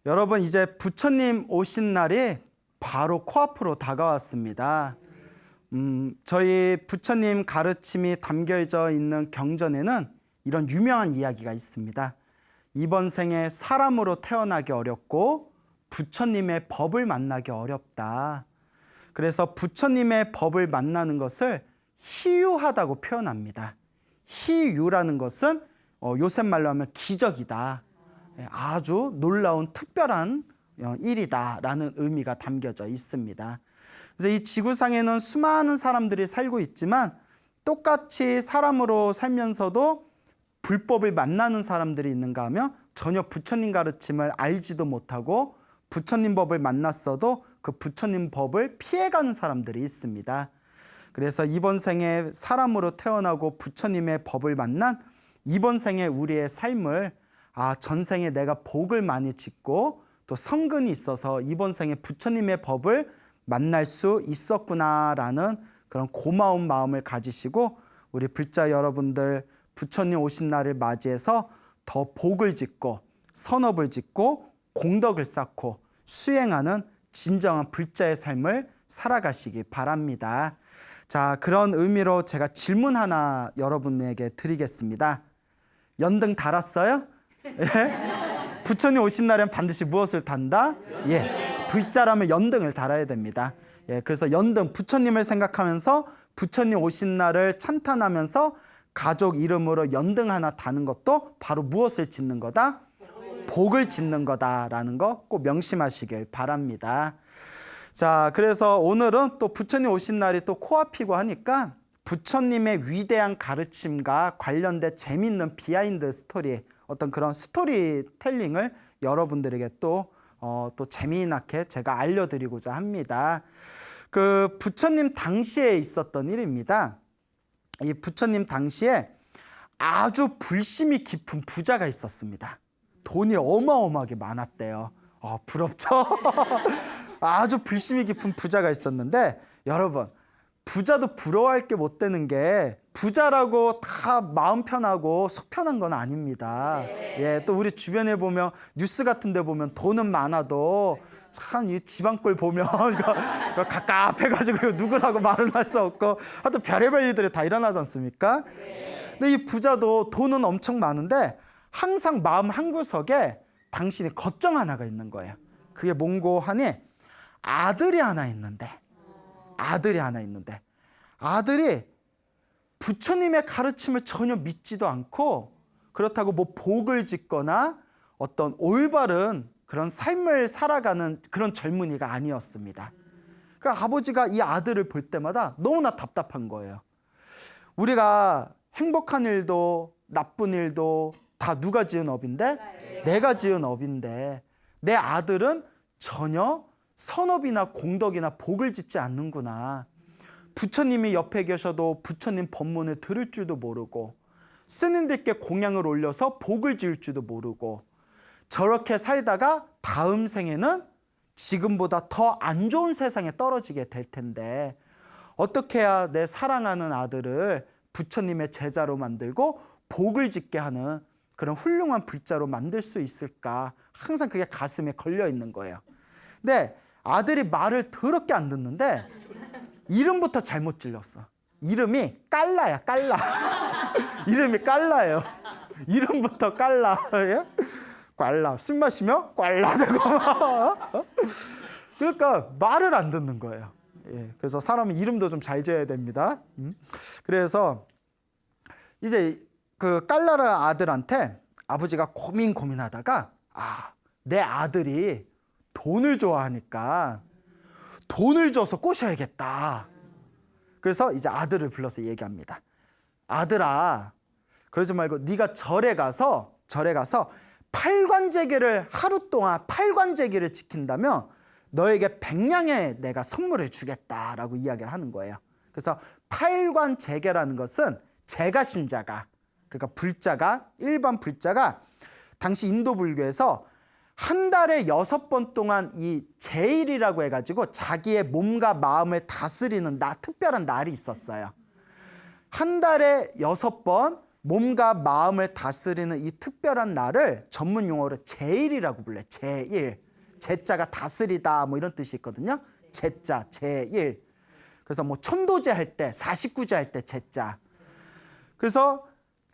여러분, 이제 부처님 오신 날이 바로 코앞으로 다가왔습니다. 저희 부처님 가르침이 담겨져 있는 경전에는 이런 유명한 이야기가 있습니다. 이번 생에 사람으로 태어나기 어렵고 부처님의 법을 만나기 어렵다. 그래서 부처님의 법을 만나는 것을 희유하다고 표현합니다. 희유라는 것은 요새 말로 하면 기적이다. 아주 놀라운 특별한 일이다라는 의미가 담겨져 있습니다. 그래서 이 지구상에는 수많은 사람들이 살고 있지만 똑같이 사람으로 살면서도 불법을 만나는 사람들이 있는가 하면 전혀 부처님 가르침을 알지도 못하고 부처님 법을 만났어도 그 부처님 법을 피해가는 사람들이 있습니다. 그래서 이번 생에 사람으로 태어나고 부처님의 법을 만난 이번 생에 우리의 삶을 전생에 내가 복을 많이 짓고 또 성근이 있어서 이번 생에 부처님의 법을 만날 수 있었구나라는 그런 고마운 마음을 가지시고 우리 불자 여러분들 부처님 오신 날을 맞이해서 더 복을 짓고 선업을 짓고 공덕을 쌓고 수행하는 진정한 불자의 삶을 살아가시기 바랍니다. 자, 그런 의미로 제가 질문 하나 여러분에게 드리겠습니다. 연등 달았어요? 예? 부처님 오신 날엔 반드시 무엇을 단다? 예, 불자라면 연등을 달아야 됩니다. 예, 그래서 연등, 부처님을 생각하면서 부처님 오신 날을 찬탄하면서 가족 이름으로 연등 하나 다는 것도 바로 무엇을 짓는 거다? 복을 짓는 거다라는 거 꼭 명심하시길 바랍니다. 자, 그래서 오늘은 또 부처님 오신 날이 또 코앞이고 하니까 부처님의 위대한 가르침과 관련된 재미있는 비하인드 스토리, 어떤 그런 스토리텔링을 여러분들에게 또 재미나게 제가 알려드리고자 합니다. 그 부처님 당시에 있었던 일입니다. 이 부처님 당시에 아주 불심이 깊은 부자가 있었습니다. 돈이 어마어마하게 많았대요. 부럽죠? 아주 불심이 깊은 부자가 있었는데 여러분, 부자도 부러워할 게 못 되는 게 부자라고 다 마음 편하고 속 편한 건 아닙니다. 예, 또 우리 주변에 보면 뉴스 같은 데 보면 돈은 많아도 참 이 지방골 보면 이거 갑갑해가지고 누구라고 말을 할 수 없고 하여튼 별의별 일들이 다 일어나지 않습니까? 근데 이 부자도 돈은 엄청 많은데 항상 마음 한구석에 당신이 걱정 하나가 있는 거예요. 그게 뭔고 하니 아들이 하나 있는데 아들이 부처님의 가르침을 전혀 믿지도 않고 그렇다고 뭐 복을 짓거나 어떤 올바른 그런 삶을 살아가는 그런 젊은이가 아니었습니다. 그 아버지가 이 아들을 볼 때마다 너무나 답답한 거예요. 우리가 행복한 일도 나쁜 일도 다 누가 지은 업인데? 내가 지은 업인데 내 아들은 전혀 선업이나 공덕이나 복을 짓지 않는구나. 부처님이 옆에 계셔도 부처님 법문을 들을 줄도 모르고 스님들께 공양을 올려서 복을 지을 줄도 모르고 저렇게 살다가 다음 생에는 지금보다 더 안 좋은 세상에 떨어지게 될 텐데 어떻게 해야 내 사랑하는 아들을 부처님의 제자로 만들고 복을 짓게 하는 그런 훌륭한 불자로 만들 수 있을까? 항상 그게 가슴에 걸려 있는 거예요. 근데 아들이 말을 더럽게 안 듣는데 이름부터 잘못 질렀어. 이름이 깔라야, 깔라. 이름이 깔라예요. 이름부터 깔라. 예? 깔라. 술 마시면 깔라되고 그러니까 말을 안 듣는 거예요. 예. 그래서 사람은 이름도 좀 잘 지어야 됩니다. 그래서 이제 그 깔라라 아들한테 아버지가 고민하다가 내 아들이 돈을 좋아하니까 돈을 줘서 꼬셔야겠다. 그래서 이제 아들을 불러서 얘기합니다. 아들아, 그러지 말고 네가 절에 가서 팔관제기를 하루 동안 팔관제기를 지킨다면 너에게 100냥의 내가 선물을 주겠다라고 이야기를 하는 거예요. 그래서 팔관제계라는 것은 제가 신자가, 그러니까 불자가, 일반 불자가 당시 인도 불교에서 한 달에 6번 동안 이 제일이라고 해가지고 자기의 몸과 마음을 다스리는 특별한 날이 있었어요. 한 달에 6번 몸과 마음을 다스리는 이 특별한 날을 전문 용어로 제일이라고 불러요. 제일. 제자가 다스리다 뭐 이런 뜻이 있거든요. 제자, 제일. 그래서 뭐 천도제 할 때, 49제 할 때 제자. 그래서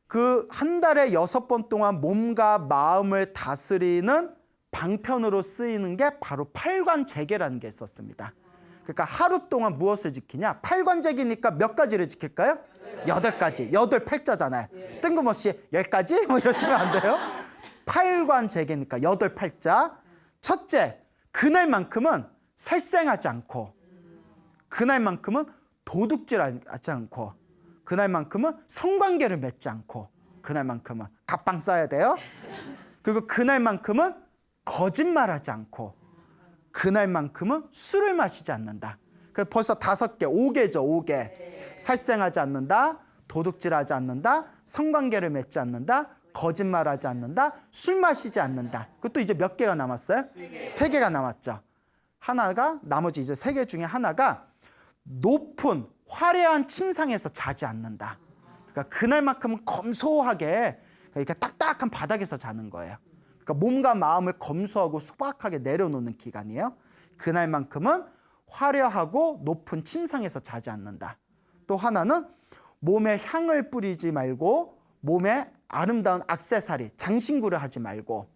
그 한 달에 6번 동안 몸과 마음을 다스리는 방편으로 쓰이는 게 바로 팔관제계라는 게 있었습니다. 그러니까 하루 동안 무엇을 지키냐? 팔관제계니까 몇 가지를 지킬까요? 8가지. 8팔자잖아요. 뜬금없이 10가지? 뭐 이러시면 안 돼요. 팔관제계니까 8팔자. 첫째, 그날만큼은 살생하지 않고, 그날만큼은 도둑질하지 않고, 그날만큼은 성관계를 맺지 않고, 그날만큼은 갑방 써야 돼요. 그리고 그날만큼은 거짓말하지 않고, 그날만큼은 술을 마시지 않는다. 그래서 벌써 5개, 5개죠, 5개. 살생하지 않는다, 도둑질하지 않는다, 성관계를 맺지 않는다, 거짓말하지 않는다, 술 마시지 않는다. 그것도 이제 몇 개가 남았어요? 3개가 남았죠. 하나가, 나머지 이제 3개 중에 하나가 높은 화려한 침상에서 자지 않는다. 그러니까 그날만큼은 검소하게, 그러니까 딱딱한 바닥에서 자는 거예요. 그러니까 몸과 마음을 검소하고 소박하게 내려놓는 기간이에요. 그날만큼은 화려하고 높은 침상에서 자지 않는다. 또 하나는 몸에 향을 뿌리지 말고 몸에 아름다운 액세서리, 장신구를 하지 말고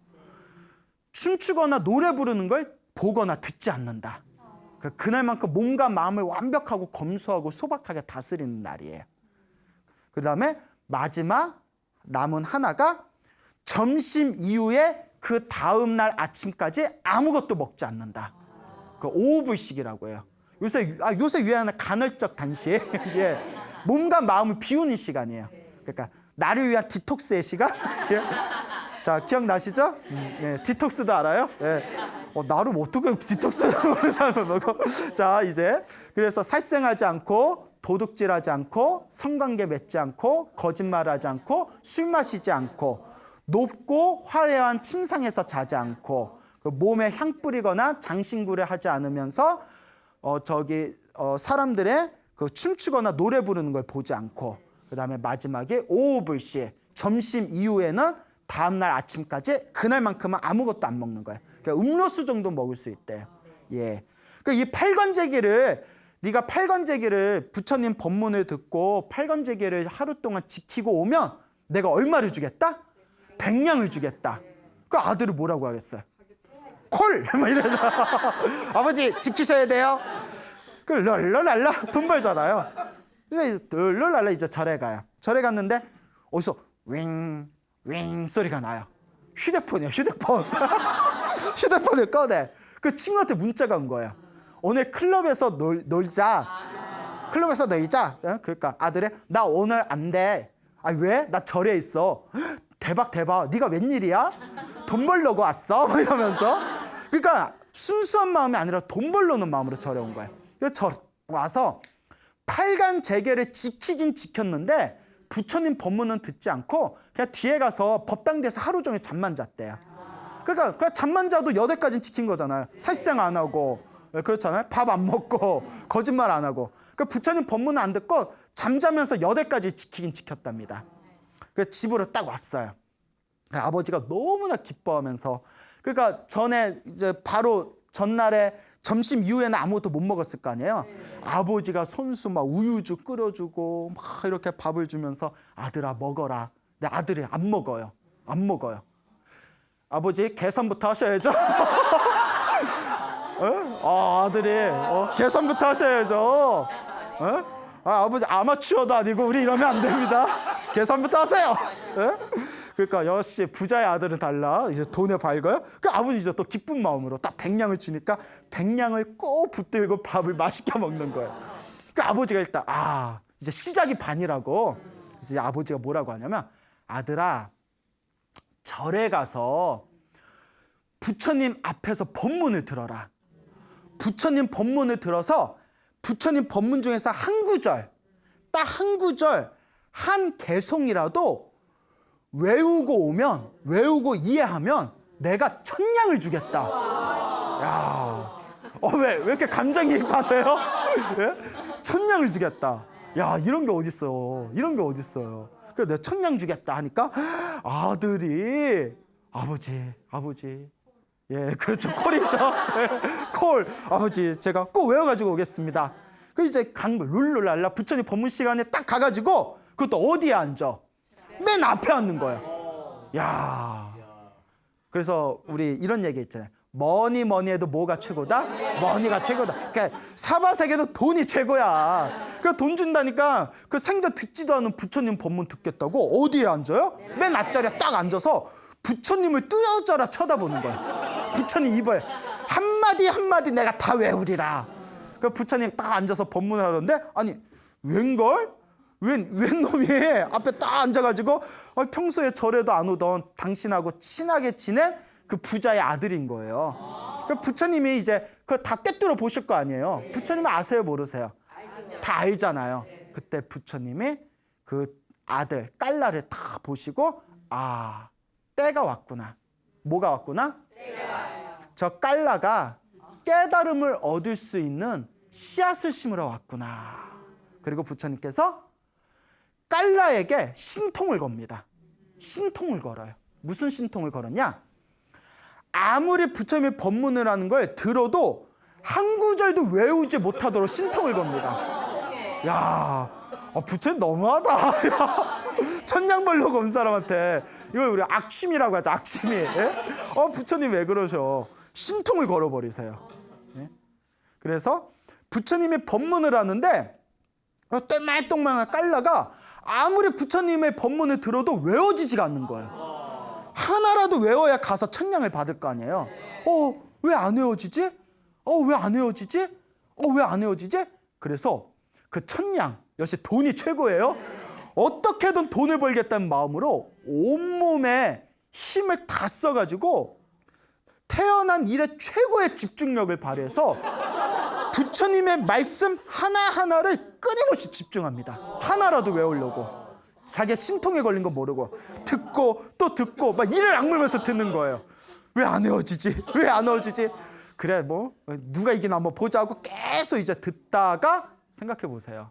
춤추거나 노래 부르는 걸 보거나 듣지 않는다. 그날만큼 몸과 마음을 완벽하고 검소하고 소박하게 다스리는 날이에요. 그 다음에 마지막 남은 하나가 점심 이후에 그 다음 날 아침까지 아무것도 먹지 않는다. 그 오후불식이라고 해요. 요새 유행하는 간헐적 단식. 예. 몸과 마음을 비우는 시간이에요. 그러니까 나를 위한 디톡스의 시간. 예. 자, 기억나시죠? 예. 디톡스도 알아요? 예. 나를 어떻게 디톡스를 사람을 먹어? 자, 이제 그래서 살생하지 않고, 도둑질하지 않고, 성관계 맺지 않고, 거짓말하지 않고, 술 마시지 않고, 높고 화려한 침상에서 자지 않고, 그 몸에 향 뿌리거나 장신구를 하지 않으면서 사람들의 그 춤추거나 노래 부르는 걸 보지 않고, 그 다음에 마지막에 오후불식, 점심 이후에는 다음날 아침까지 그날만큼은 아무것도 안 먹는 거예요. 그러니까 음료수 정도 먹을 수 있대요. 예. 그러니까 이 팔관제기를, 네가 팔관제기를 부처님 법문을 듣고 팔관제기를 하루 동안 지키고 오면 내가 얼마를 주겠다? 100냥을 주겠다. 그 아들을 뭐라고 하겠어요? 콜! 막 이래서 아버지 지키셔야 돼요. 그 랄랄랄라 돈 벌잖아요. 그래서 랄랄랄라 이제 절에 가요. 절에 갔는데 어디서 윙 소리가 나요. 휴대폰이에요, 휴대폰. 휴대폰을 꺼내. 그 친구한테 문자가 온 거예요. 오늘 클럽에서 놀자. 클럽에서 놀자. 그러니까 아들이 나 오늘 안 돼. 아 왜? 나 절에 있어. 대박. 네가 웬일이야? 돈 벌려고 왔어? 이러면서. 그러니까 순수한 마음이 아니라 돈 벌려는 마음으로 절에 온 거예요. 그래서 절 와서 팔관제계를 지키긴 지켰는데 부처님 법문은 듣지 않고 그냥 뒤에 가서 법당대에서 하루 종일 잠만 잤대요. 그러니까 그냥 잠만 자도 8가지는 지킨 거잖아요. 살생 안 하고, 그렇잖아요. 밥 안 먹고, 거짓말 안 하고. 그러니까 부처님 법문은 안 듣고 잠자면서 8가지 지키긴 지켰답니다. 그래서 집으로 딱 왔어요. 아버지가 너무나 기뻐하면서, 그러니까 전에 이제 바로 전날에 점심 이후에는 아무것도 못 먹었을 거 아니에요. 아버지가 손수 막 우유죽 끓여주고 막 이렇게 밥을 주면서 아들아 먹어라. 근데 아들이 안 먹어요. 아버지 계산부터 하셔야죠. 아들이 계산부터 하셔야죠. 아버지 아마추어도 아니고 우리 이러면 안 됩니다. 계산부터 하세요. 그러니까 역시 부자의 아들은 달라. 이제 돈에 밝아요. 그 아버지 이제 또 기쁜 마음으로 딱 100냥을 주니까 100냥을 꼭 붙들고 밥을 맛있게 먹는 거예요. 그 아버지가 일단 이제 시작이 반이라고. 그래서 아버지가 뭐라고 하냐면 아들아 절에 가서 부처님 앞에서 법문을 들어라. 부처님 법문을 들어서 부처님 법문 중에서 한 구절, 딱 한 구절, 한 개송이라도 외우고 이해하면 내가 1000냥을 주겠다. 야, 왜 이렇게 감정이입하세요? 예? 1000냥을 주겠다. 야, 이런 게 어딨어요. 그래서 내가 천냥 주겠다 하니까 아들이 아버지 예, 그렇죠. 콜이죠. 콜. 아버지, 제가 꼭 외워가지고 오겠습니다. 그 이제 룰루랄라 부처님 법문 시간에 딱 가가지고 그것도 어디에 앉아? 맨 앞에 앉는 거예요. 야. 그래서 우리 이런 얘기 있잖아요. 뭐니 해도 뭐가 최고다? 머니가 최고다. 그러니까 사바세계도 돈이 최고야. 그러니까 돈 준다니까 그 생전 듣지도 않은 부처님 법문 듣겠다고 어디에 앉아요? 맨 앞자리에 딱 앉아서 부처님을 뚫어져라 쳐다보는 거야. 부처님 입을 한마디 내가 다 외우리라. 그 부처님 딱 앉아서 법문을 하는데 아니 웬걸? 웬 놈이 앞에 딱 앉아가지고 평소에 절에도 안 오던 당신하고 친하게 지낸 그 부자의 아들인 거예요. 그 부처님이 이제 그거 다 꿰뚫어 보실 거 아니에요. 부처님은 아세요, 모르세요? 다 알잖아요. 그때 부처님이 그 아들 깔라를 다 보시고 때가 왔구나. 뭐가 왔구나? 저 깔라가 깨달음을 얻을 수 있는 씨앗을 심으러 왔구나. 그리고 부처님께서 깔라에게 신통을 겁니다. 신통을 걸어요. 무슨 신통을 걸었냐? 아무리 부처님이 법문을 하는 걸 들어도 한 구절도 외우지 못하도록 신통을 겁니다. 야, 부처님 너무하다. 천냥 벌려고 온 사람한테 이거 우리 악취미라고 하죠. 악취미. 예? 부처님 왜 그러셔? 신통을 걸어버리세요. 예? 그래서 부처님이 법문을 하는데 똘망똘망한 깔라가 아무리 부처님의 법문을 들어도 외워지지가 않는 거예요. 하나라도 외워야 가서 천냥을 받을 거 아니에요. 왜 안 외워지지? 왜 안 외워지지? 왜 안 외워지지? 그래서 그 천냥, 역시 돈이 최고예요. 어떻게든 돈을 벌겠다는 마음으로 온몸에 힘을 다 써가지고 태어난 이래 최고의 집중력을 발휘해서 부처님의 말씀 하나하나를 끊임없이 집중합니다. 하나라도 외우려고. 자기가 신통에 걸린 거 모르고 듣고 또 듣고 막 이를 악물면서 듣는 거예요. 왜 안 외워지지? 왜 안 외워지지? 그래 뭐 누가 이기나 한번 보자고 계속 이제 듣다가 생각해 보세요.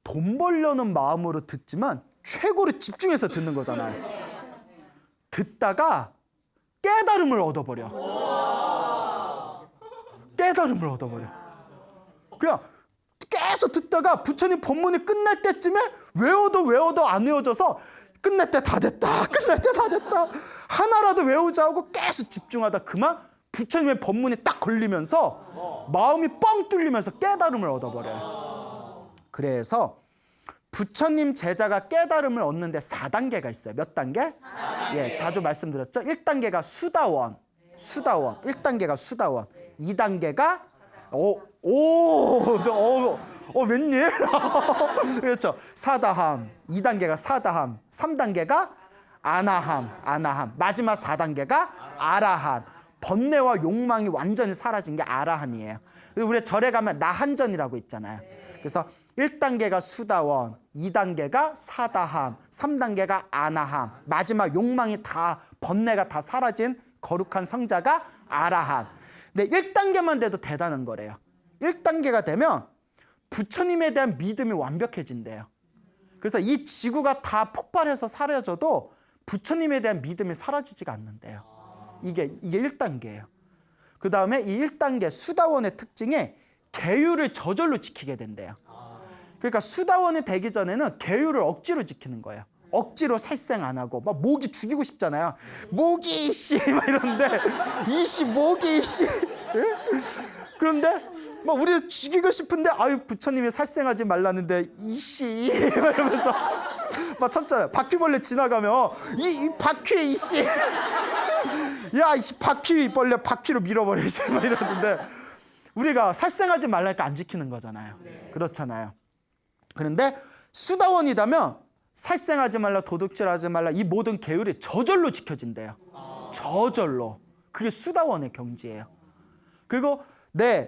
돈 벌려는 마음으로 듣지만 최고로 집중해서 듣는 거잖아요. 듣다가 깨달음을 얻어버려. 깨달음을 얻어버려. 그냥 계속 듣다가 부처님 법문이 끝날 때쯤에 외워도 안 외워져서 끝날 때 다 됐다. 하나라도 외우자 하고 계속 집중하다 그만 부처님의 법문이 딱 걸리면서 마음이 뻥 뚫리면서 깨달음을 얻어버려요. 그래서 부처님 제자가 깨달음을 얻는데 4단계가 있어요. 몇 단계? 예, 자주 말씀드렸죠. 1단계가 수다원. 1단계가 수다원. 2단계가 웬일? 그렇죠. 사다함. 2단계가 사다함. 3단계가 아나함. 마지막 4단계가 아라한. 번뇌와 욕망이 완전히 사라진 게 아라한이에요. 우리 절에 가면 나한전이라고 있잖아요. 그래서 1단계가 수다원, 2단계가 사다함, 3단계가 아나함, 마지막 욕망이 다 번뇌가 다 사라진 거룩한 성자가 아라한. 근데 1단계만 돼도 대단한 거래요. 1단계가 되면 부처님에 대한 믿음이 완벽해진대요. 그래서 이 지구가 다 폭발해서 사라져도 부처님에 대한 믿음이 사라지지가 않는데요. 이게 1단계예요. 그 다음에 이 1단계 수다원의 특징이 계율을 저절로 지키게 된대요. 그러니까 수다원이 되기 전에는 계율을 억지로 지키는 거예요. 억지로 살생 안 하고 막 모기 죽이고 싶잖아요. 모기 씨 막 이러는데 이씨 모기 씨. 그런데 막 우리 죽이고 싶은데 부처님이 살생하지 말라는데 이씨 막 이러면서 막 참잖아요. 바퀴벌레 지나가면 이 바퀴 이씨 야 이 바퀴벌레 바퀴로 밀어버리지 막 이러는데 우리가 살생하지 말라니까 안 지키는 거잖아요. 그렇잖아요. 그런데 수다원이라면 살생하지 말라, 도둑질하지 말라 이 모든 계율이 저절로 지켜진대요. 저절로. 그게 수다원의 경지예요. 그리고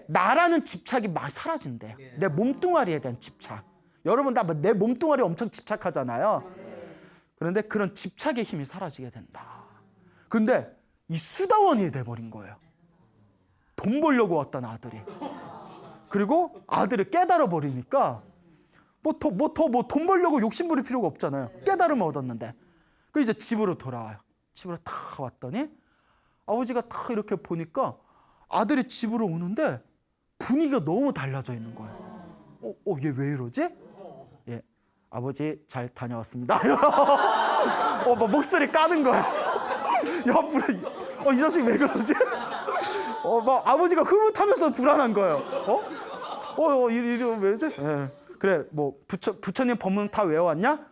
나라는 집착이 막 사라진대요. 내 몸뚱아리에 대한 집착. 여러분 다 내 몸뚱아리 엄청 집착하잖아요. 그런데 그런 집착의 힘이 사라지게 된다. 근데 이 수다원이 돼버린 거예요. 돈 벌려고 왔던 아들이. 그리고 아들을 깨달아 버리니까 뭐 돈 벌려고 욕심 부릴 필요가 없잖아요. 깨달음을 얻었는데. 그 이제 집으로 돌아와요. 집으로 다 왔더니 아버지가 다 이렇게 보니까 아들이 집으로 오는데 분위기가 너무 달라져 있는 거예요. 얘 왜 이러지? 예, 아버지 잘 다녀왔습니다. 막 목소리 까는 거야. 이 자식 왜 그러지? 막 아버지가 흐뭇하면서 불안한 거예요. 이러면 왜지? 예. 그래, 뭐 부처님 법문 다 외워왔냐?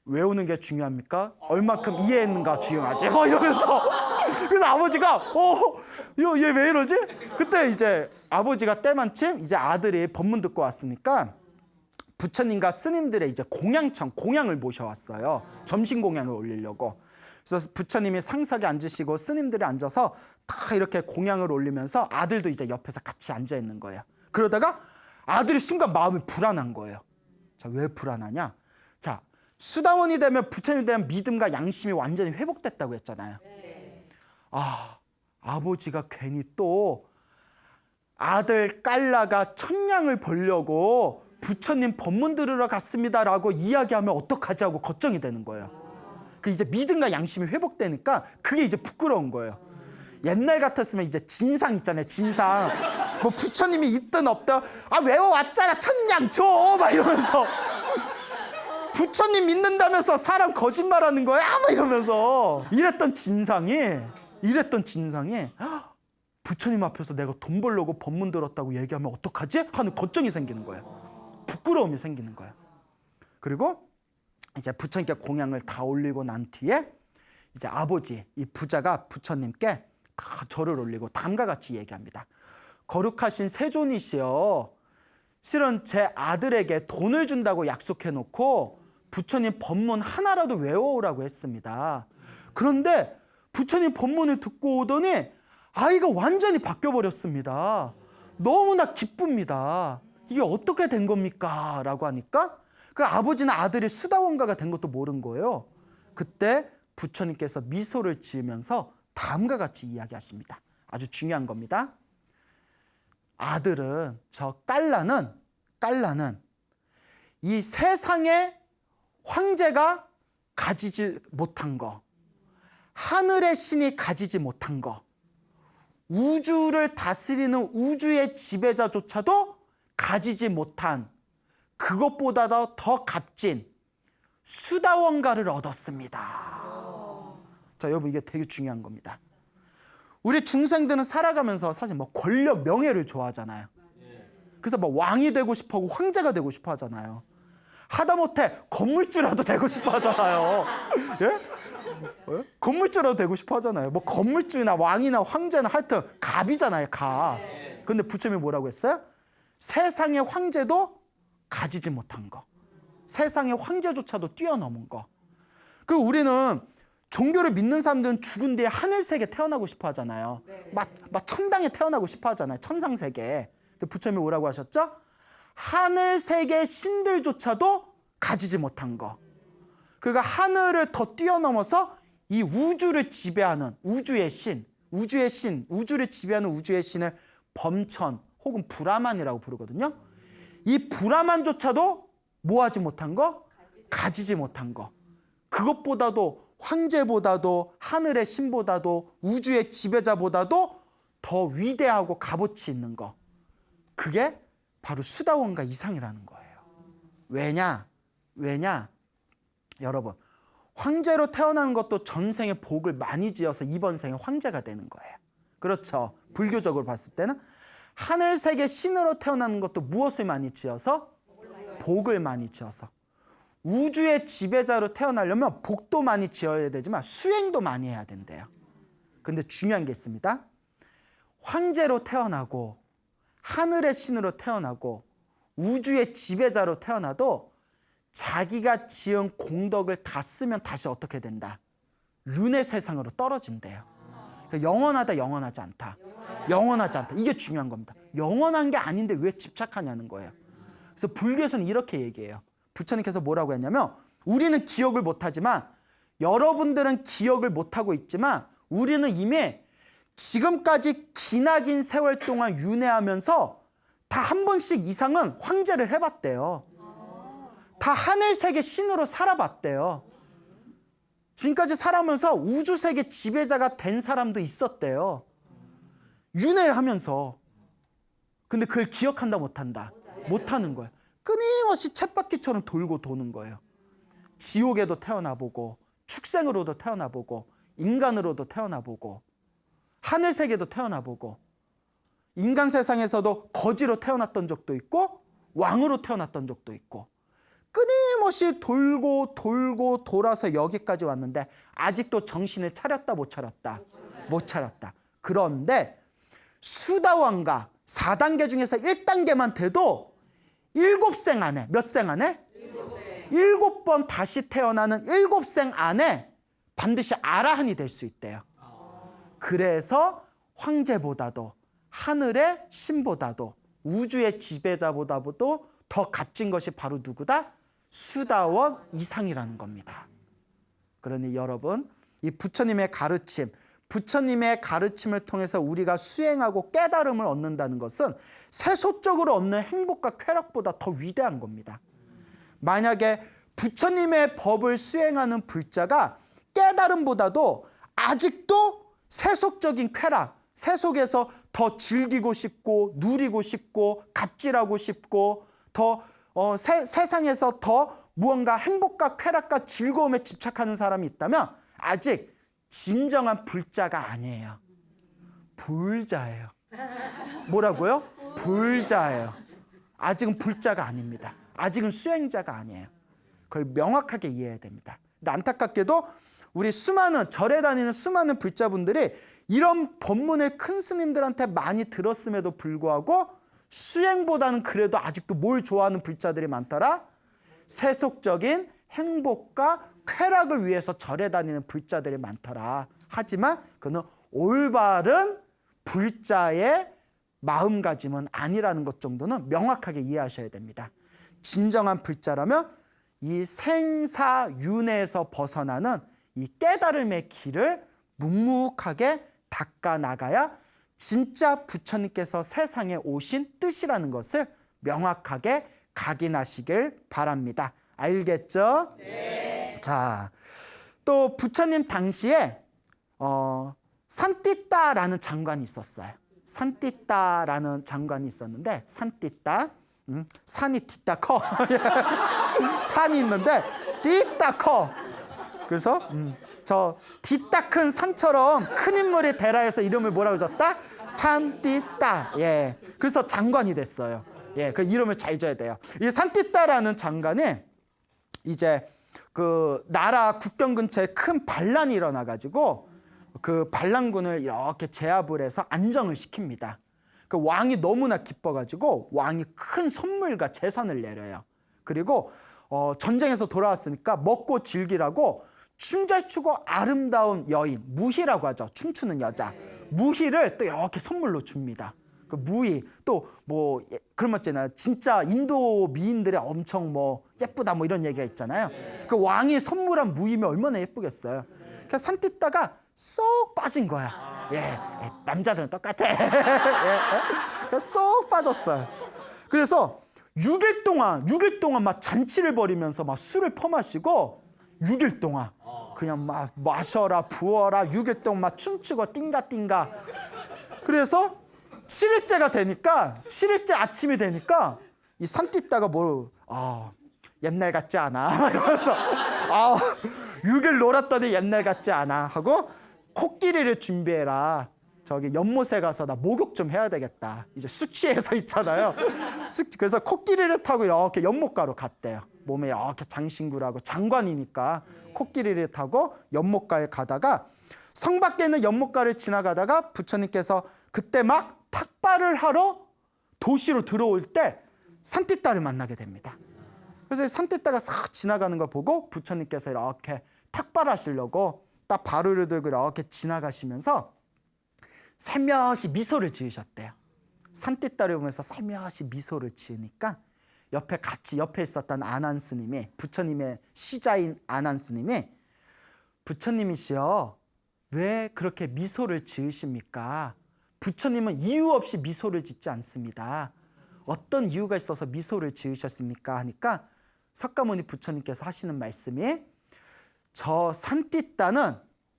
외우는 게 중요합니까? 얼마큼 이해했는가 중요하지? 이러면서 그래서 아버지가 얘 왜 이러지? 그때 이제 아버지가 때만침 이제 아들이 법문 듣고 왔으니까 부처님과 스님들의 이제 공양을 모셔왔어요. 점심 공양을 올리려고. 그래서 부처님이 상석에 앉으시고 스님들이 앉아서 다 이렇게 공양을 올리면서 아들도 이제 옆에서 같이 앉아 있는 거예요. 그러다가 아들이 순간 마음이 불안한 거예요. 자, 왜 불안하냐? 자, 수다원이 되면 부처님에 대한 믿음과 양심이 완전히 회복됐다고 했잖아요. 아버지가 괜히 또 아들 깔라가 천냥을 벌려고 부처님 법문 들으러 갔습니다라고 이야기하면 어떡하지 하고 걱정이 되는 거예요. 그 이제 믿음과 양심이 회복되니까 그게 이제 부끄러운 거예요. 옛날 같았으면 이제 진상 있잖아요. 진상. 뭐 부처님이 있든 없든 외워왔잖아. 천냥 줘. 막 이러면서 부처님 믿는다면서 사람 거짓말하는 거야. 막 이러면서 이랬던 진상이 부처님 앞에서 내가 돈 벌려고 법문 들었다고 얘기하면 어떡하지? 하는 걱정이 생기는 거예요. 부끄러움이 생기는 거예요. 그리고 이제 부처님께 공양을 다 올리고 난 뒤에 이제 아버지 이 부자가 부처님께 다 절을 올리고 다음과 같이 얘기합니다. 거룩하신 세존이시여, 실은 제 아들에게 돈을 준다고 약속해놓고 부처님 법문 하나라도 외워오라고 했습니다. 그런데 부처님 법문을 듣고 오더니 아이가 완전히 바뀌어버렸습니다. 너무나 기쁩니다. 이게 어떻게 된 겁니까? 라고 하니까 그 아버지는 아들이 수다원가가 된 것도 모른 거예요. 그때 부처님께서 미소를 지으면서 다음과 같이 이야기하십니다. 아주 중요한 겁니다. 아들은, 저 깔라는 이 세상의 황제가 가지지 못한 거, 하늘의 신이 가지지 못한 거, 우주를 다스리는 우주의 지배자조차도 가지지 못한 그것보다 더 값진 수다원가를 얻었습니다. 자, 여러분, 이게 되게 중요한 겁니다. 우리 중생들은 살아가면서 사실 뭐 권력, 명예를 좋아하잖아요. 그래서 뭐 왕이 되고 싶어하고 황제가 되고 싶어 하잖아요. 하다못해 건물주라도 되고 싶어 하잖아요. 예? 건물주라도 되고 싶어 하잖아요. 뭐 건물주나 왕이나 황제나 하여튼 갑이잖아요, 갑. 근데 부처님이 뭐라고 했어요? 세상의 황제도 가지지 못한 거. 세상의 황제조차도 뛰어넘은 거. 그 우리는 종교를 믿는 사람들은 죽은 뒤에 하늘세계 태어나고 싶어 하잖아요. 막 천당에 태어나고 싶어 하잖아요. 천상세계. 근데 부처님이 뭐라고 하셨죠? 하늘세계 신들조차도 가지지 못한 거. 그러니까 하늘을 더 뛰어넘어서 이 우주를 지배하는 우주의 신, 우주를 지배하는 우주의 신을 범천 혹은 브라만이라고 부르거든요. 이 브라만조차도 뭐하지 못한 거? 가지지 못한 거. 그것보다도 황제보다도 하늘의 신보다도 우주의 지배자보다도 더 위대하고 값어치 있는 거. 그게 바로 수다원가 이상이라는 거예요. 왜냐? 여러분, 황제로 태어나는 것도 전생에 복을 많이 지어서 이번 생에 황제가 되는 거예요. 그렇죠. 불교적으로 봤을 때는 하늘세계 신으로 태어나는 것도 무엇을 많이 지어서? 복을 많이 지어서. 우주의 지배자로 태어나려면 복도 많이 지어야 되지만 수행도 많이 해야 된대요. 근데 중요한 게 있습니다. 황제로 태어나고 하늘의 신으로 태어나고 우주의 지배자로 태어나도 자기가 지은 공덕을 다 쓰면 다시 어떻게 된다? 윤회 세상으로 떨어진대요. 영원하다, 영원하지 않다. 영원하지 않다. 이게 중요한 겁니다. 영원한 게 아닌데 왜 집착하냐는 거예요. 그래서 불교에서는 이렇게 얘기해요. 부처님께서 뭐라고 했냐면 우리는 기억을 못하지만 여러분들은 기억을 못하고 있지만 우리는 이미 지금까지 기나긴 세월 동안 윤회하면서 다 한 번씩 이상은 황제를 해봤대요. 다 하늘세계 신으로 살아봤대요. 지금까지 살아오면서 우주세계 지배자가 된 사람도 있었대요. 윤회를 하면서. 근데 그걸 기억한다 못한다? 못하는 거예요. 끊임없이 쳇바퀴처럼 돌고 도는 거예요. 지옥에도 태어나보고 축생으로도 태어나보고 인간으로도 태어나보고 하늘세계도 태어나보고 인간 세상에서도 거지로 태어났던 적도 있고 왕으로 태어났던 적도 있고 끊임없이 돌고 돌고 돌아서 여기까지 왔는데 아직도 정신을 차렸다 못 차렸다? 못 차렸다. 그런데 수다왕가 4단계 중에서 1단계만 돼도 7생 안에 몇 생 안에? 7번 다시 태어나는 7생 안에 반드시 아라한이 될 수 있대요. 그래서 황제보다도 하늘의 신보다도 우주의 지배자보다도 더 값진 것이 바로 누구다? 수다원 이상이라는 겁니다. 그러니 여러분, 이 부처님의 가르침, 부처님의 가르침을 통해서 우리가 수행하고 깨달음을 얻는다는 것은 세속적으로 얻는 행복과 쾌락보다 더 위대한 겁니다. 만약에 부처님의 법을 수행하는 불자가 깨달음보다도 아직도 세속적인 쾌락, 세속에서 더 즐기고 싶고 누리고 싶고 갑질하고 싶고 더 세상에서 더 무언가 행복과 쾌락과 즐거움에 집착하는 사람이 있다면 아직 진정한 불자가 아니에요. 불자예요. 뭐라고요? 불자예요. 아직은 불자가 아닙니다. 아직은 수행자가 아니에요. 그걸 명확하게 이해해야 됩니다. 근데 안타깝게도 우리 수많은 절에 다니는 수많은 불자분들이 이런 법문을 큰 스님들한테 많이 들었음에도 불구하고 수행보다는 그래도 아직도 뭘 좋아하는 불자들이 많더라? 세속적인 행복과 쾌락을 위해서 절에 다니는 불자들이 많더라. 하지만 그는 올바른 불자의 마음가짐은 아니라는 것 정도는 명확하게 이해하셔야 됩니다. 진정한 불자라면 이 생사윤회에서 벗어나는 이 깨달음의 길을 묵묵하게 닦아 나가야 진짜 부처님께서 세상에 오신 뜻이라는 것을 명확하게 각인하시길 바랍니다. 알겠죠? 네. 자, 또 부처님 당시에 산띠따라는 장관이 있었어요. 산띠따라는 장관이 있었는데 산띠따, 산이 띠따 커. 산이 있는데 띠따 커. 그래서 저 띠따 큰 산처럼 큰 인물이 되라 해서 이름을 뭐라고 줬다? 산띠따. 예. 그래서 장관이 됐어요. 예, 그 이름을 잘 줘야 돼요. 이 산띠따라는 장관이 이제 그 나라 국경 근처에 큰 반란이 일어나가지고 그 반란군을 이렇게 제압을 해서 안정을 시킵니다. 그 왕이 너무나 기뻐가지고 왕이 큰 선물과 재산을 내려요. 그리고 전쟁에서 돌아왔으니까 먹고 즐기라고 춤 잘 추고 아름다운 여인, 무희라고 하죠. 춤추는 여자. 무희를 또 이렇게 선물로 줍니다. 그 무희 또 뭐 그런 거 있잖아요. 진짜 인도 미인들의 엄청 뭐 예쁘다 뭐 이런 얘기가 있잖아요. 그 왕이 선물한 무희면 얼마나 예쁘겠어요. 그래서 산띠따가 쏙 빠진 거야. 예, 남자들은 똑같아. 예, 쏙 빠졌어요. 그래서 6일 동안 막 잔치를 벌이면서 막 술을 퍼마시고 6일 동안 그냥 막 마셔라 부어라 6일 동안 막 춤추고 띵가띵가. 그래서 7일째가 되니까 7일째 아침이 되니까 이 산띠따가 옛날 같지 않아 이러면서 6일 놀았더니 옛날 같지 않아 하고 코끼리를 준비해라. 저기 연못에 가서 나 목욕 좀 해야 되겠다. 이제 숙취해서 있잖아요. 그래서 코끼리를 타고 이렇게 연못가로 갔대요. 몸에 이렇게 장신구라고 장관이니까 코끼리를 타고 연못가에 가다가 성 밖에 있는 연못가를 지나가다가 부처님께서 그때 막 탁발을 하러 도시로 들어올 때 산띠따를 만나게 됩니다. 그래서 산띠따가 싹 지나가는 걸 보고 부처님께서 이렇게 탁발하시려고 딱 바루를 들고 이렇게 지나가시면서 살며시 미소를 지으셨대요. 산띠따를 보면서 살며시 미소를 지으니까 옆에 있었던 아난 스님이, 부처님의 시자인 아난 스님이, 부처님이시여 왜 그렇게 미소를 지으십니까? 부처님은 이유 없이 미소를 짓지 않습니다. 어떤 이유가 있어서 미소를 지으셨습니까? 하니까 석가모니 부처님께서 하시는 말씀이 저 산띠따는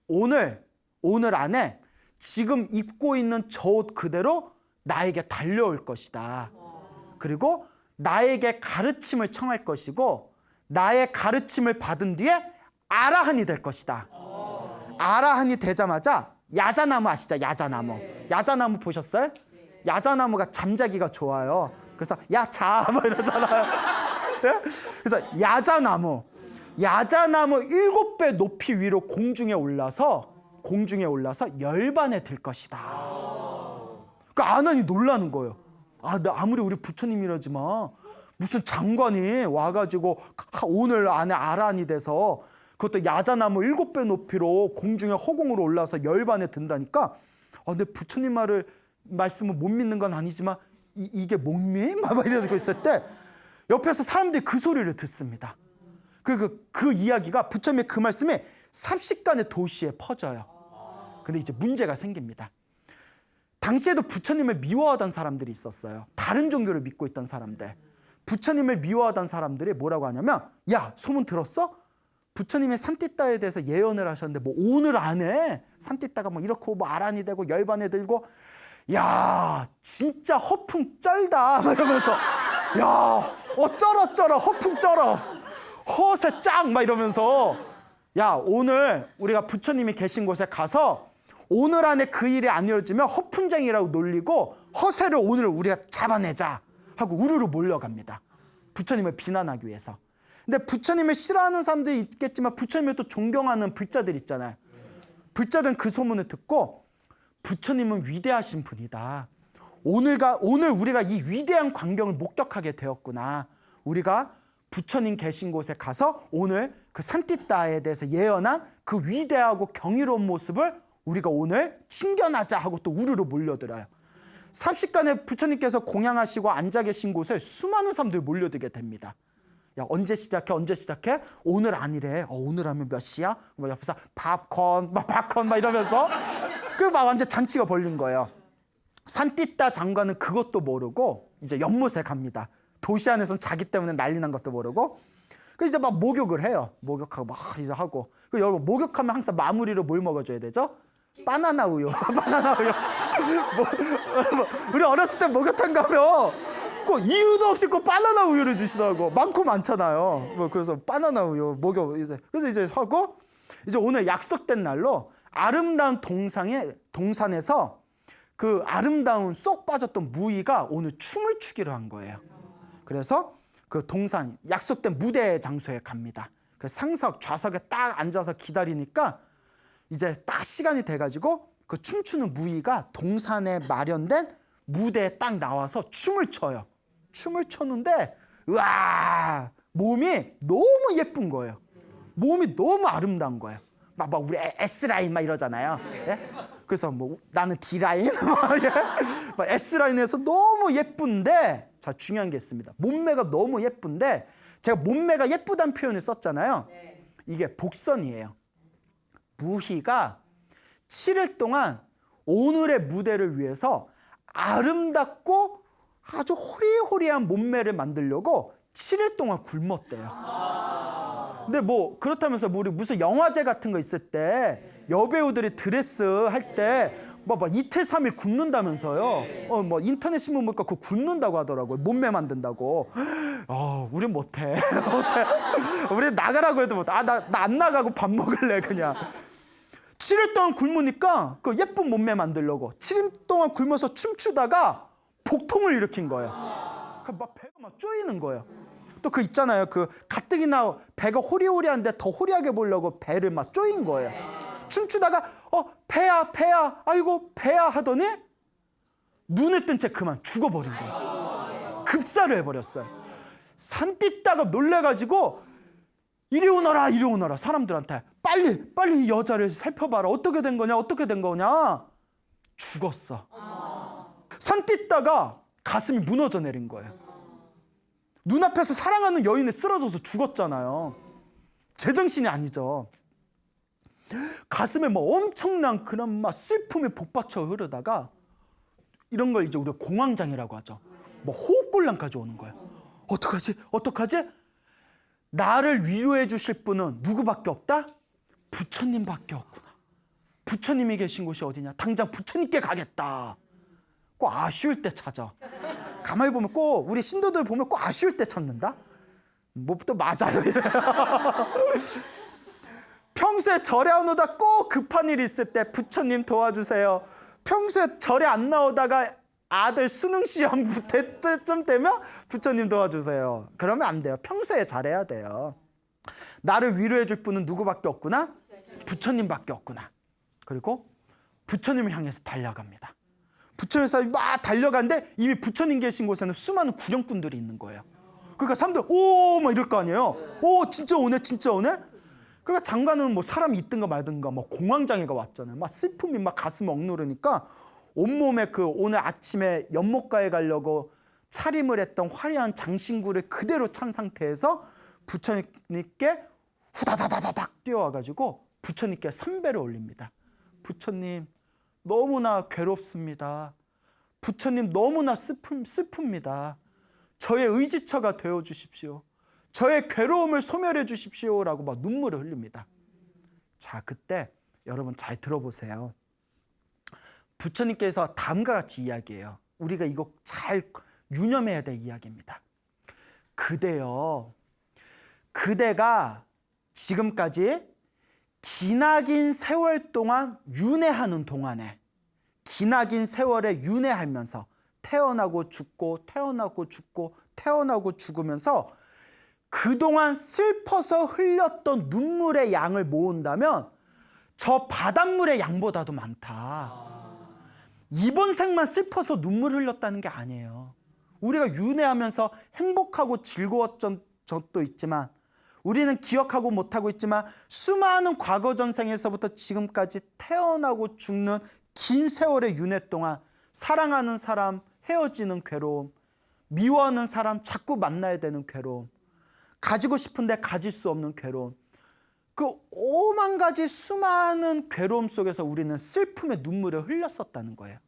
오늘 안에 지금 입고 있는 저 옷 그대로 나에게 달려올 것이다. 그리고 나에게 가르침을 청할 것이고 나의 가르침을 받은 뒤에 아라한이 될 것이다. 아라한이 되자마자 야자나무 아시죠? 야자나무. 야자나무 보셨어요? 야자나무가 잠자기가 좋아요. 그래서 야자 뭐 이러잖아요. 그래서 야자나무 7배 높이 위로 공중에 올라서 열반에 들 것이다. 그러니까 아난이 놀라는 거예요. 아무리 우리 부처님이라지만 무슨 장관이 와가지고 오늘 안에 아란이 돼서 그것도 야자나무 7배 높이로 공중에 허공으로 올라서 열반에 든다니까 근데 부처님 말씀을 못 믿는 건 아니지만 이게 목미? 막 이러고 있을 때 옆에서 사람들이 그 소리를 듣습니다. 그 이야기가 부처님의 그 말씀이 삽시간의 도시에 퍼져요. 근데 이제 문제가 생깁니다. 당시에도 부처님을 미워하던 사람들이 있었어요. 다른 종교를 믿고 있던 사람들. 부처님을 미워하던 사람들이 뭐라고 하냐면 야 소문 들었어? 부처님의 산띠따에 대해서 예언을 하셨는데 뭐 오늘 안에 산띠따가 뭐 이렇고 뭐 아란이 되고 열반에 들고 야 진짜 허풍 쩔다 막 이러면서 야 어쩌라 허풍 쩔어 허세 짱 막 이러면서 야 오늘 우리가 부처님이 계신 곳에 가서 오늘 안에 그 일이 안 이루어지면 허풍쟁이라고 놀리고 허세를 오늘 우리가 잡아내자 하고 우르르 몰려갑니다. 부처님을 비난하기 위해서. 근데 부처님을 싫어하는 사람들이 있겠지만 부처님을 또 존경하는 불자들 있잖아요. 불자들은 그 소문을 듣고 부처님은 위대하신 분이다. 오늘 우리가 이 위대한 광경을 목격하게 되었구나. 우리가 부처님 계신 곳에 가서 오늘 그 산띠따에 대해서 예언한 그 위대하고 경이로운 모습을 우리가 오늘 친견하자 하고 또 우르르 몰려들어요. 삽시간에 부처님께서 공양하시고 앉아 계신 곳에 수많은 사람들이 몰려들게 됩니다. 야 언제 시작해? 오늘 아니래. 오늘 하면 몇 시야? 뭐 옆에서 팝콘 막 이러면서 그 막 완전 잔치가 벌린 거예요. 산띠따 장관은 그것도 모르고 이제 연못에 갑니다. 도시 안에서는 자기 때문에 난리 난 것도 모르고 그 이제 막 목욕을 해요. 목욕하고 막 이제 하고. 그 여러분 목욕하면 항상 마무리로 뭘 먹어줘야 되죠? 바나나 우유. 바나나 우유. 우리 어렸을 때 목욕탕 가면 꼭 이유도 없이 꼭 바나나 우유를 주시더라고. 많고 많잖아요. 그래서 바나나 우유 목욕 그래서 이제 하고 이제 오늘 약속된 날로 아름다운 동산에서 그 아름다운 쏙 빠졌던 무의가 오늘 춤을 추기로 한 거예요. 그래서 그 동산 약속된 무대 장소에 갑니다. 그 상석 좌석에 딱 앉아서 기다리니까 이제 딱 시간이 돼가지고 그 춤추는 무의가 동산에 마련된 무대에 딱 나와서 춤을 춰요. 춤을 췄는데 우와 몸이 너무 예쁜 거예요. 몸이 너무 아름다운 거예요. 막 우리 S라인 막 이러잖아요. 예? 그래서 뭐 나는 D라인 막 S라인에서 너무 예쁜데 자 중요한 게 있습니다. 몸매가 너무 예쁜데 제가 몸매가 예쁘다는 표현을 썼잖아요. 이게 복선이에요. 무희가 7일 동안 오늘의 무대를 위해서 아름답고 아주 호리호리한 몸매를 만들려고 7일 동안 굶었대요. 근데 뭐 그렇다면서 우리 무슨 영화제 같은 거 있을 때 여배우들이 드레스 할 때 막 이틀 3일 굶는다면서요. 뭐 인터넷 신문 보니까 그거 굶는다고 하더라고요. 몸매 만든다고. 우린 못해. 우리 나가라고 해도 못해. 나 안 나가고 밥 먹을래 그냥. 7일 동안 굶으니까 그 예쁜 몸매 만들려고 7일 동안 굶어서 춤추다가 복통을 일으킨 거예요. 막 배가 막 쪼이는 거예요. 또 그 있잖아요. 그 가뜩이나 배가 호리호리한데 더 호리하게 보려고 배를 막 쪼인 거예요. 춤추다가 배야 아이고 배야 하더니 눈을 뜬 채 그만 죽어버린 거예요. 급사를 해버렸어요. 산띠따가 놀래가지고 이리 오너라 사람들한테 빨리 이 여자를 살펴봐라. 어떻게 된 거냐 죽었어. 산띠따가 가슴이 무너져 내린 거예요. 눈앞에서 사랑하는 여인이 쓰러져서 죽었잖아요. 제정신이 아니죠. 가슴에 뭐 엄청난 그런 막 슬픔이 복받쳐 흐르다가 이런 걸 이제 우리가 공황장애라고 하죠. 뭐 호흡곤란까지 오는 거예요. 어떡하지? 나를 위로해 주실 분은 누구밖에 없다? 부처님밖에 없구나. 부처님이 계신 곳이 어디냐? 당장 부처님께 가겠다. 꼭 아쉬울 때 찾아. 가만히 보면 꼭 우리 신도들 보면 꼭 아쉬울 때 찾는다. 뭐부터 맞아요. 평소에 절에 안 오다 꼭 급한 일이 있을 때 부처님 도와주세요. 평소에 절에 안 나오다가 아들 수능 시험 때쯤 되면 부처님 도와주세요. 그러면 안 돼요. 평소에 잘해야 돼요. 나를 위로해 줄 분은 누구밖에 없구나? 부처님밖에 없구나. 그리고 부처님을 향해서 달려갑니다. 부처님에서 막 달려가는데 이미 부처님 계신 곳에는 수많은 구경꾼들이 있는 거예요. 그러니까 사람들 오 막 이럴 거 아니에요. 오 진짜 오네 진짜 오네. 그러니까 장관은 뭐 사람이 있든가 말든가 뭐 공황장애가 왔잖아요. 막 슬픔이 막 가슴 억누르니까 온몸에 그 오늘 아침에 연못가에 가려고 차림을 했던 화려한 장신구를 그대로 찬 상태에서 부처님께 후다다다다닥 뛰어와가지고 부처님께 삼배를 올립니다. 부처님 너무나 괴롭습니다. 부처님 너무나 슬픕니다. 저의 의지처가 되어 주십시오. 저의 괴로움을 소멸해 주십시오라고 막 눈물을 흘립니다. 자, 그때 여러분 잘 들어보세요. 부처님께서 다음과 같이 이야기해요. 우리가 이거 잘 유념해야 될 이야기입니다. 그대가 지금까지 기나긴 세월 동안 윤회하는 동안에 기나긴 세월에 윤회하면서 태어나고 죽고 태어나고 죽고 태어나고 죽으면서 그동안 슬퍼서 흘렸던 눈물의 양을 모은다면 저 바닷물의 양보다도 많다. 이번 생만 슬퍼서 눈물 흘렸다는 게 아니에요. 우리가 윤회하면서 행복하고 즐거웠던 적도 있지만 우리는 기억하고 못하고 있지만 수많은 과거 전생에서부터 지금까지 태어나고 죽는 긴 세월의 윤회 동안 사랑하는 사람 헤어지는 괴로움, 미워하는 사람 자꾸 만나야 되는 괴로움, 가지고 싶은데 가질 수 없는 괴로움, 그 오만 가지 수많은 괴로움 속에서 우리는 슬픔의 눈물을 흘렸었다는 거예요.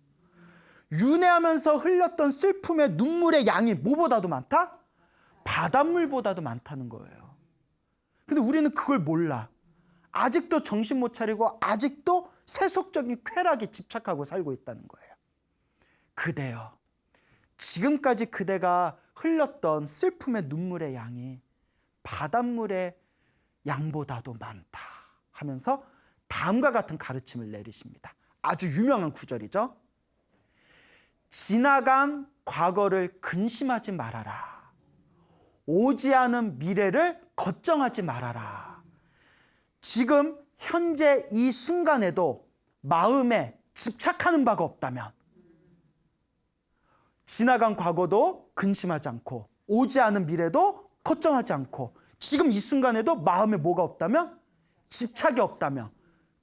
윤회하면서 흘렸던 슬픔의 눈물의 양이 뭐보다도 많다? 바닷물보다도 많다는 거예요. 근데 우리는 그걸 몰라. 아직도 정신 못 차리고 아직도 세속적인 쾌락에 집착하고 살고 있다는 거예요. 그대여, 지금까지 그대가 흘렸던 슬픔의 눈물의 양이 바닷물의 양보다도 많다 하면서 다음과 같은 가르침을 내리십니다. 아주 유명한 구절이죠. 지나간 과거를 근심하지 말아라. 오지 않은 미래를 걱정하지 말아라. 지금 현재 이 순간에도 마음에 집착하는 바가 없다면 지나간 과거도 근심하지 않고 오지 않은 미래도 걱정하지 않고 지금 이 순간에도 마음에 뭐가 없다면 집착이 없다면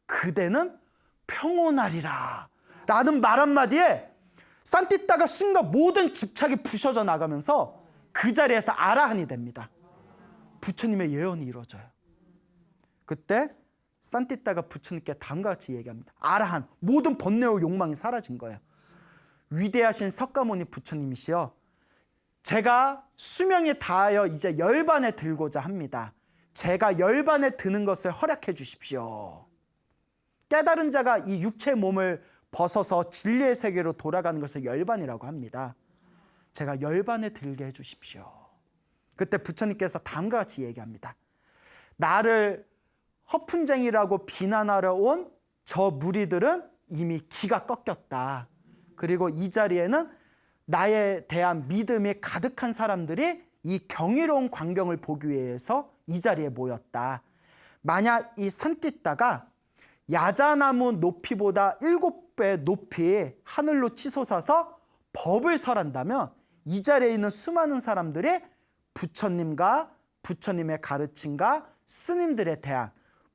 그대는 평온하리라 라는 말 한마디에 산티따가 순간 모든 집착이 부셔져 나가면서 그 자리에서 아라한이 됩니다. 부처님의 예언이 이루어져요. 그때 산티따가 부처님께 다음과 같이 얘기합니다. 아라한, 모든 번뇌와 욕망이 사라진 거예요. 위대하신 석가모니 부처님이시여, 제가 수명이 다하여 이제 열반에 들고자 합니다. 제가 열반에 드는 것을 허락해 주십시오. 깨달은 자가 이 육체의 몸을 벗어서 진리의 세계로 돌아가는 것을 열반이라고 합니다. 제가 열반에 들게 해 주십시오. 그때 부처님께서 다음과 같이 얘기합니다. 나를 허푼쟁이라고 비난하러 온 저 무리들은 이미 기가 꺾였다. 그리고 이 자리에는 나에 대한 믿음이 가득한 사람들이 이 경이로운 광경을 보기 위해서 이 자리에 모였다. 만약 이 산띠따가 야자나무 높이보다 7배 높이 하늘로 치솟아서 법을 설한다면 이 자리에 있는 수많은 사람들이 부처님과 부처님의 가르침과 스님들에 대한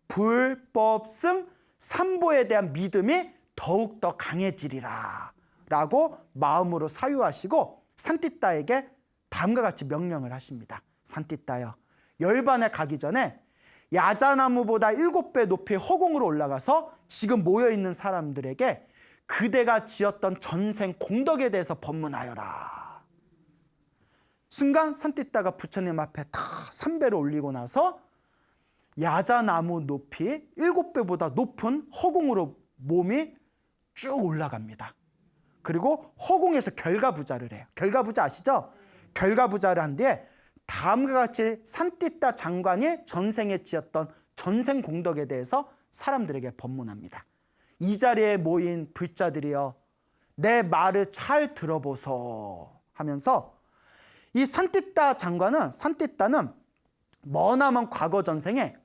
불법승 삼보에 대한 믿음이 더욱더 강해지리라 라고 마음으로 사유하시고 산띠따에게 다음과 같이 명령을 하십니다. 산띠따여, 열반에 가기 전에 야자나무보다 7배 높이 허공으로 올라가서 지금 모여있는 사람들에게 그대가 지었던 전생 공덕에 대해서 법문하여라. 순간 산띠따가 부처님 앞에 다 3배를 올리고 나서 야자나무 높이 7배보다 높은 허공으로 몸이 쭉 올라갑니다. 그리고 허공에서 결가부자를 해요. 결가부자 아시죠? 결가부자를 한 뒤에 다음과 같이 산띠따 장관이 전생에 지었던 전생 공덕에 대해서 사람들에게 법문합니다. 이 자리에 모인 불자들이여 내 말을 잘 들어보소 하면서 이 산띠따는 머나먼 과거 전생에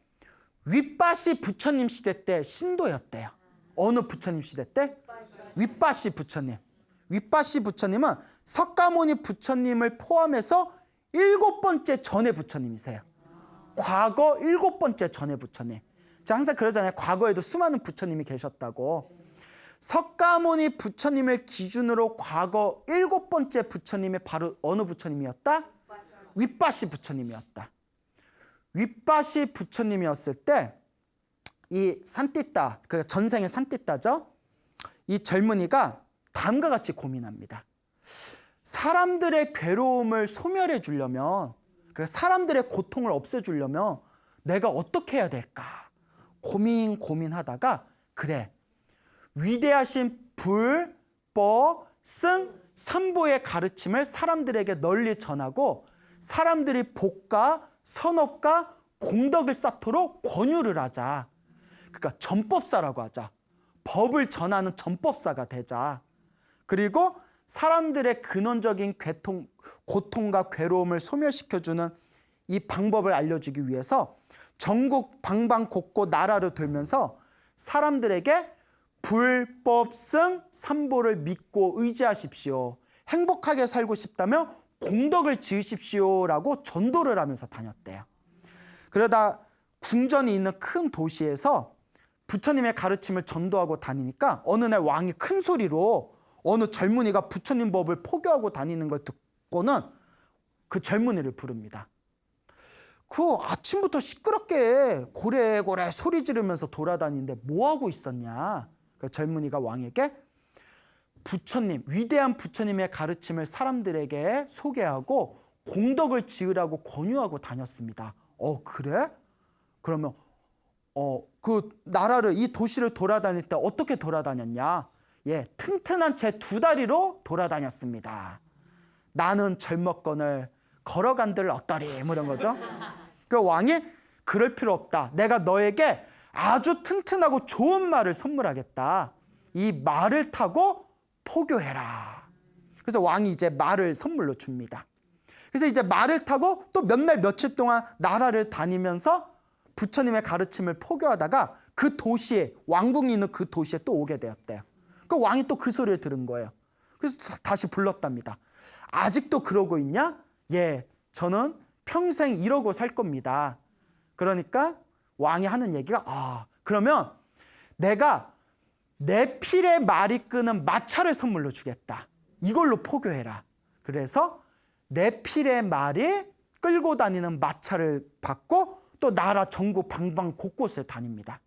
윗바시 부처님 시대 때 신도였대요. 어느 부처님 시대 때? 윗바시 부처님. 윗바시 부처님은 석가모니 부처님을 포함해서 7번째 전의 부처님이세요. 과거 7번째 전의 부처님. 제가 항상 그러잖아요. 과거에도 수많은 부처님이 계셨다고. 석가모니 부처님을 기준으로 과거 7번째 부처님이 바로 어느 부처님이었다? 윗바시 부처님이었다. 윗바시 부처님이었을 때 이 산띠따, 그 전생의 산띠따죠. 이 젊은이가 다음과 같이 고민합니다. 사람들의 괴로움을 소멸해 주려면, 그 사람들의 고통을 없애주려면 내가 어떻게 해야 될까? 고민하다가 그래, 위대하신 불, 법, 승, 삼보의 가르침을 사람들에게 널리 전하고 사람들이 복과 선업과 공덕을 쌓도록 권유를 하자. 그러니까 전법사라고 하자. 법을 전하는 전법사가 되자. 그리고 사람들의 근원적인 고통과 괴로움을 소멸시켜주는 이 방법을 알려주기 위해서 전국 방방곡곡 나라를 돌면서 사람들에게 불법승 삼보를 믿고 의지하십시오. 행복하게 살고 싶다면 공덕을 지으십시오라고 전도를 하면서 다녔대요. 그러다 궁전이 있는 큰 도시에서 부처님의 가르침을 전도하고 다니니까 어느 날 왕이 큰 소리로 어느 젊은이가 부처님 법을 포교하고 다니는 걸 듣고는 그 젊은이를 부릅니다. 그 아침부터 시끄럽게 고래고래 소리 지르면서 돌아다니는데 뭐하고 있었냐? 그 젊은이가 왕에게 부처님, 위대한 부처님의 가르침을 사람들에게 소개하고 공덕을 지으라고 권유하고 다녔습니다. 그래? 그러면 그 나라를, 이 도시를 돌아다닐 때 어떻게 돌아다녔냐? 예, 튼튼한 제 2다리로 돌아다녔습니다. 나는 젊었거늘 걸어간들 어떠리, 뭐 이런 거죠. 그 왕이 그럴 필요 없다. 내가 너에게 아주 튼튼하고 좋은 말을 선물하겠다. 이 말을 타고 포교해라. 그래서 왕이 이제 말을 선물로 줍니다. 그래서 이제 말을 타고 또 몇 날 며칠 동안 나라를 다니면서 부처님의 가르침을 포교하다가 그 도시에, 왕궁이 있는 그 도시에 또 오게 되었대요. 그 왕이 또 그 소리를 들은 거예요. 그래서 다시 불렀답니다. 아직도 그러고 있냐? 예, 저는 평생 이러고 살 겁니다. 그러니까 왕이 하는 얘기가 그러면 내가 내 필에 말이 끄는 마차를 선물로 주겠다. 이걸로 포교해라. 그래서 내 필에 말이 끌고 다니는 마차를 받고 또 나라 전국 방방 곳곳에 다닙니다.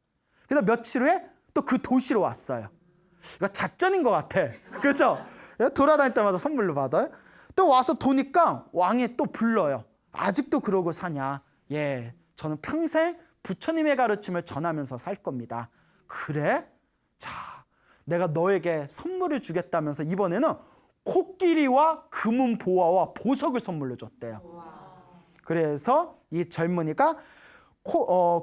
그래서 며칠 후에 또 그 도시로 왔어요. 이거 작전인 것 같아. 그렇죠? 돌아다닐 때마다 선물로 받아요. 또 와서 도니까 왕이 또 불러요. 아직도 그러고 사냐? 예, 저는 평생 부처님의 가르침을 전하면서 살 겁니다. 그래? 자, 내가 너에게 선물을 주겠다면서 이번에는 코끼리와 금은 보화와 보석을 선물로 줬대요. 그래서 이 젊은이가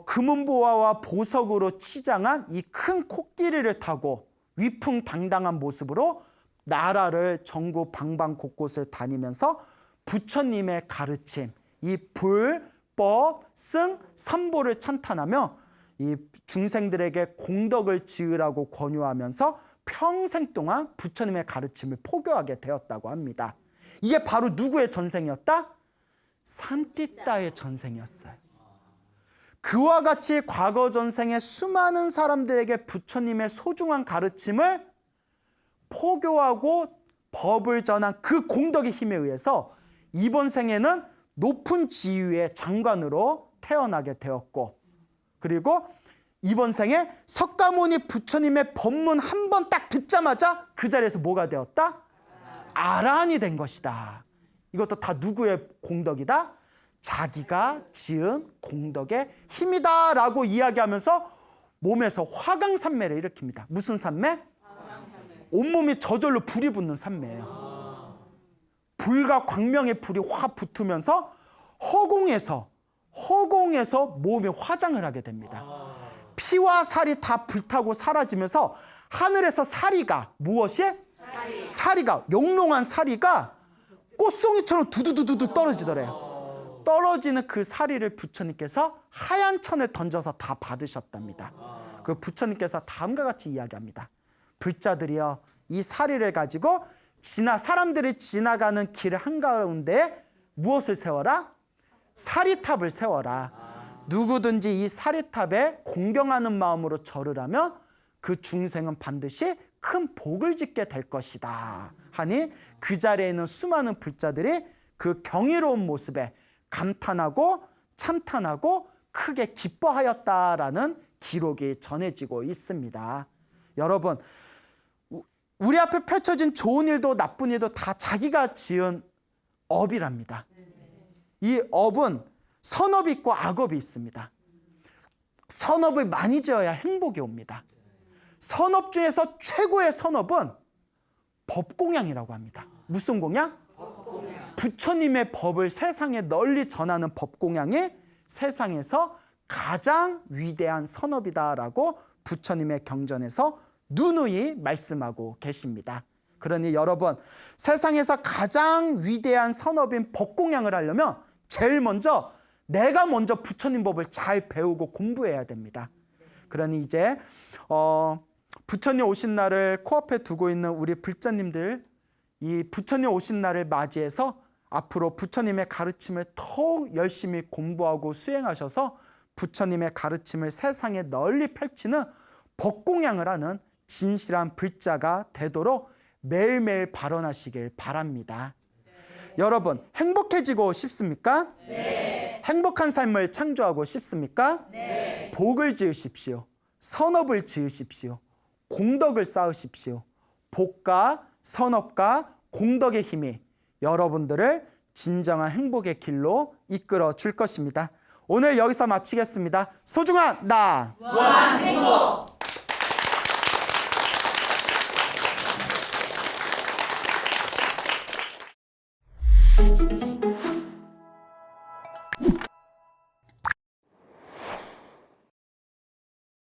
금은 보화와 보석으로 치장한 이 큰 코끼리를 타고 위풍당당한 모습으로 나라를 전국 방방 곳곳을 다니면서 부처님의 가르침, 이 불, 법, 승, 삼보를 찬탄하며 이 중생들에게 공덕을 지으라고 권유하면서 평생 동안 부처님의 가르침을 포교하게 되었다고 합니다. 이게 바로 누구의 전생이었다? 산띠따의 전생이었어요. 그와 같이 과거 전생에 수많은 사람들에게 부처님의 소중한 가르침을 포교하고 법을 전한 그 공덕의 힘에 의해서 이번 생에는 높은 지위의 장관으로 태어나게 되었고, 그리고 이번 생에 석가모니 부처님의 법문 한 번 딱 듣자마자 그 자리에서 뭐가 되었다? 아라한이 된 것이다. 이것도 다 누구의 공덕이다? 자기가 지은 공덕의 힘이다라고 이야기하면서 몸에서 화강산매를 일으킵니다. 무슨 산매? 온몸이 저절로 불이 붙는 산매예요. 불과 광명의 불이 확 붙으면서 허공에서 몸이 화장을 하게 됩니다. 피와 살이 다 불타고 사라지면서 하늘에서 사리가 무엇이? 사리가 영롱한 사리가 꽃송이처럼 두두두두두 떨어지더래요. 떨어지는 그 사리를 부처님께서 하얀 천에 던져서 다 받으셨답니다. 그 부처님께서 다음과 같이 이야기합니다. 불자들이여, 이 사리를 가지고 사람들이 지나가는 길 한가운데 무엇을 세워라? 사리탑을 세워라. 누구든지 이 사리탑에 공경하는 마음으로 절을 하면 그 중생은 반드시 큰 복을 짓게 될 것이다 하니, 그 자리에 있는 수많은 불자들이 그 경이로운 모습에 감탄하고 찬탄하고 크게 기뻐하였다라는 기록이 전해지고 있습니다. 여러분, 우리 앞에 펼쳐진 좋은 일도 나쁜 일도 다 자기가 지은 업이랍니다. 이 업은 선업이 있고 악업이 있습니다. 선업을 많이 지어야 행복이 옵니다. 선업 중에서 최고의 선업은 법공양이라고 합니다. 무슨 공양? 법공양. 부처님의 법을 세상에 널리 전하는 법공양이 세상에서 가장 위대한 선업이다라고 부처님의 경전에서 누누이 말씀하고 계십니다. 그러니 여러분, 세상에서 가장 위대한 선업인 법공양을 하려면 제일 먼저 내가 먼저 부처님 법을 잘 배우고 공부해야 됩니다. 그러니 이제 부처님 오신 날을 코앞에 두고 있는 우리 불자님들, 이 부처님 오신 날을 맞이해서 앞으로 부처님의 가르침을 더욱 열심히 공부하고 수행하셔서 부처님의 가르침을 세상에 널리 펼치는 법공양을 하는 진실한 불자가 되도록 매일매일 발언하시길 바랍니다. 여러분, 행복해지고 싶습니까? 네. 행복한 삶을 창조하고 싶습니까? 네. 복을 지으십시오. 선업을 지으십시오. 공덕을 쌓으십시오. 복과 선업과 공덕의 힘이 여러분들을 진정한 행복의 길로 이끌어 줄 것입니다. 오늘 여기서 마치겠습니다. 소중한 나! 무한 행복!